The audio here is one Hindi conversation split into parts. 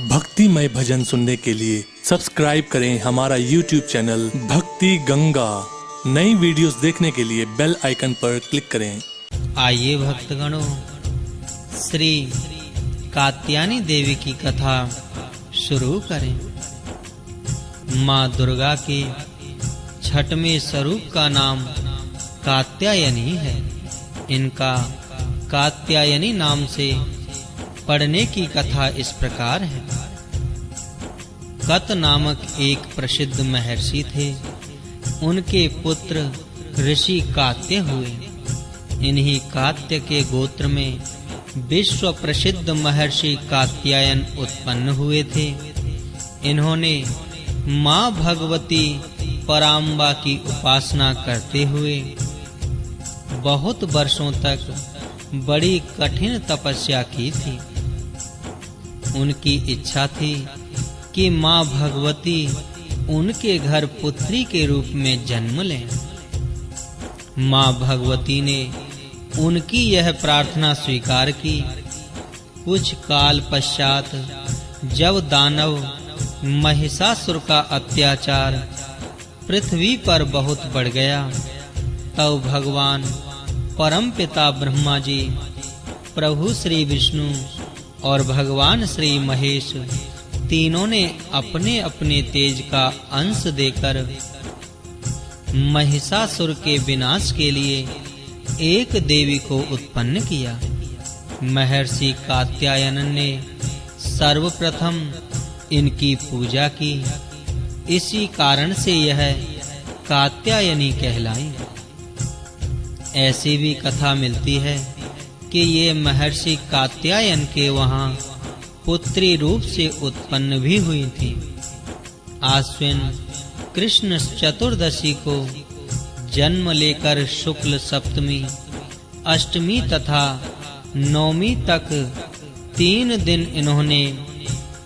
भक्तिमय भजन सुनने के लिए सब्सक्राइब करें हमारा YouTube चैनल भक्ति गंगा। नई वीडियोस देखने के लिए बेल आइकन पर क्लिक करें। आइए भक्तगणों, श्री कात्यायनी देवी की कथा शुरू करें। माँ दुर्गा के छठवें स्वरूप का नाम कात्यायनी है। इनका कात्यायनी नाम से पढ़ने की कथा इस प्रकार है। कत नामक एक प्रसिद्ध महर्षि थे। उनके पुत्र ऋषि कात्य हुए। इन्हीं कात्य के गोत्र में विश्व प्रसिद्ध महर्षि कात्यायन उत्पन्न हुए थे। इन्होंने माँ भगवती पराम्बा की उपासना करते हुए बहुत वर्षों तक बड़ी कठिन तपस्या की थी। उनकी इच्छा थी कि माँ भगवती उनके घर पुत्री के रूप में जन्म लें। माँ भगवती ने उनकी यह प्रार्थना स्वीकार की। कुछ काल पश्चात जब दानव महिषासुर का अत्याचार पृथ्वी पर बहुत बढ़ गया, तब भगवान परमपिता ब्रह्मा जी, प्रभु श्री विष्णु और भगवान श्री महेश तीनों ने अपने अपने तेज का अंश देकर महिषासुर के विनाश के लिए एक देवी को उत्पन्न किया। महर्षि कात्यायन ने सर्वप्रथम इनकी पूजा की। इसी कारण से यह कात्यायनी कहलाई। ऐसी भी कथा मिलती है कि ये महर्षि कात्यायन के वहां पुत्री रूप से उत्पन्न भी हुई थी। आश्विन कृष्ण चतुर्दशी को जन्म लेकर शुक्ल सप्तमी, अष्टमी तथा नवमी तक 3 दिन इन्होंने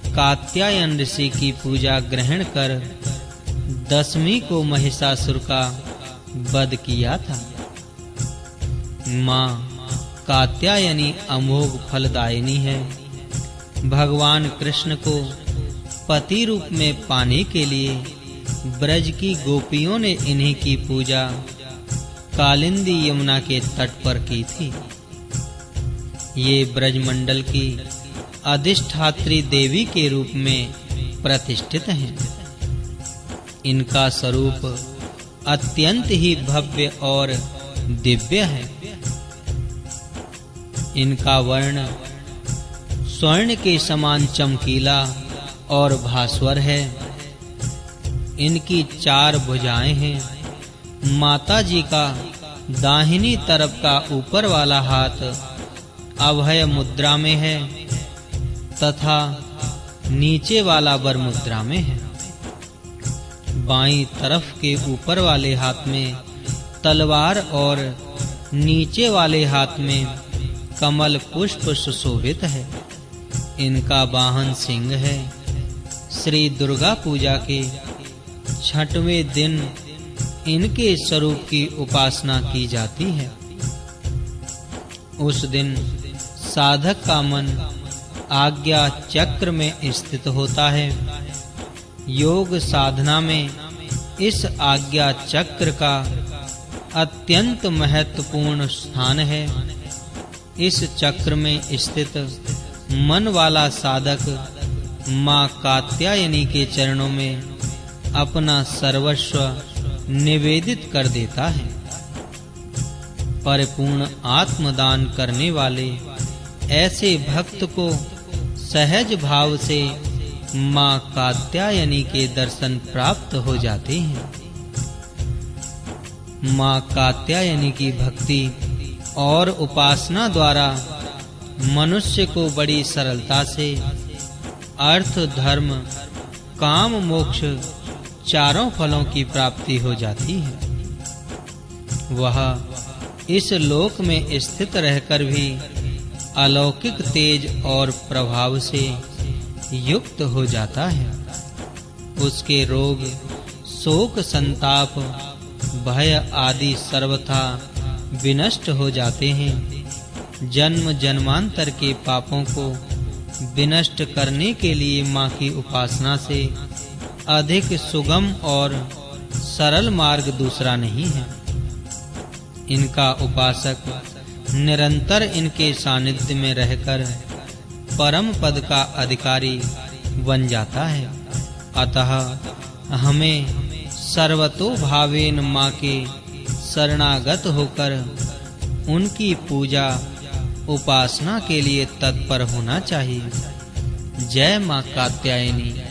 कात्यायन ऋषि की पूजा ग्रहण कर दशमी को महिषासुर का वध किया था। माँ कात्यायनी अमोघ फलदायिनी है। भगवान कृष्ण को पति रूप में पाने के लिए ब्रज की गोपियों ने इन्हीं की पूजा कालिंदी यमुना के तट पर की थी। ये ब्रजमंडल की अधिष्ठात्री देवी के रूप में प्रतिष्ठित हैं। इनका स्वरूप अत्यंत ही भव्य और दिव्य है। इनका वर्ण स्वर्ण के समान चमकीला और भास्वर है। इनकी 4 भुजाएं हैं। माता जी का दाहिनी तरफ का ऊपर वाला हाथ अभय मुद्रा में है तथा नीचे वाला वर मुद्रा में है। बाईं तरफ के ऊपर वाले हाथ में तलवार और नीचे वाले हाथ में कमल पुष्प सुशोभित है। इनका वाहन सिंह है। श्री दुर्गा पूजा के 6वें दिन इनके स्वरूप की उपासना की जाती है। उस दिन साधक का मन आज्ञा चक्र में स्थित होता है। योग साधना में इस आज्ञा चक्र का अत्यंत महत्वपूर्ण स्थान है। इस चक्र में स्थित मन वाला साधक माँ कात्यायनी के चरणों में अपना सर्वस्व निवेदित कर देता है। परिपूर्ण आत्मदान करने वाले ऐसे भक्त को सहज भाव से माँ कात्यायनी के दर्शन प्राप्त हो जाते हैं। माँ कात्यायनी की भक्ति और उपासना द्वारा मनुष्य को बड़ी सरलता से अर्थ, धर्म, काम, मोक्ष 4 फलों की प्राप्ति हो जाती है। वह इस लोक में स्थित रहकर भी अलौकिक तेज और प्रभाव से युक्त हो जाता है। उसके रोग, शोक, संताप, भय आदि सर्वथा विनष्ट हो जाते हैं। जन्म जन्मांतर के पापों को विनष्ट करने के लिए मां की उपासना से अधिक सुगम और सरल मार्ग दूसरा नहीं है। इनका उपासक निरंतर इनके सानिध्य में रहकर परम पद का अधिकारी बन जाता है। अतः हमें सर्वतो भावेन मां के शरणागत होकर उनकी पूजा उपासना के लिए तत्पर होना चाहिए। जय मां कात्यायनी।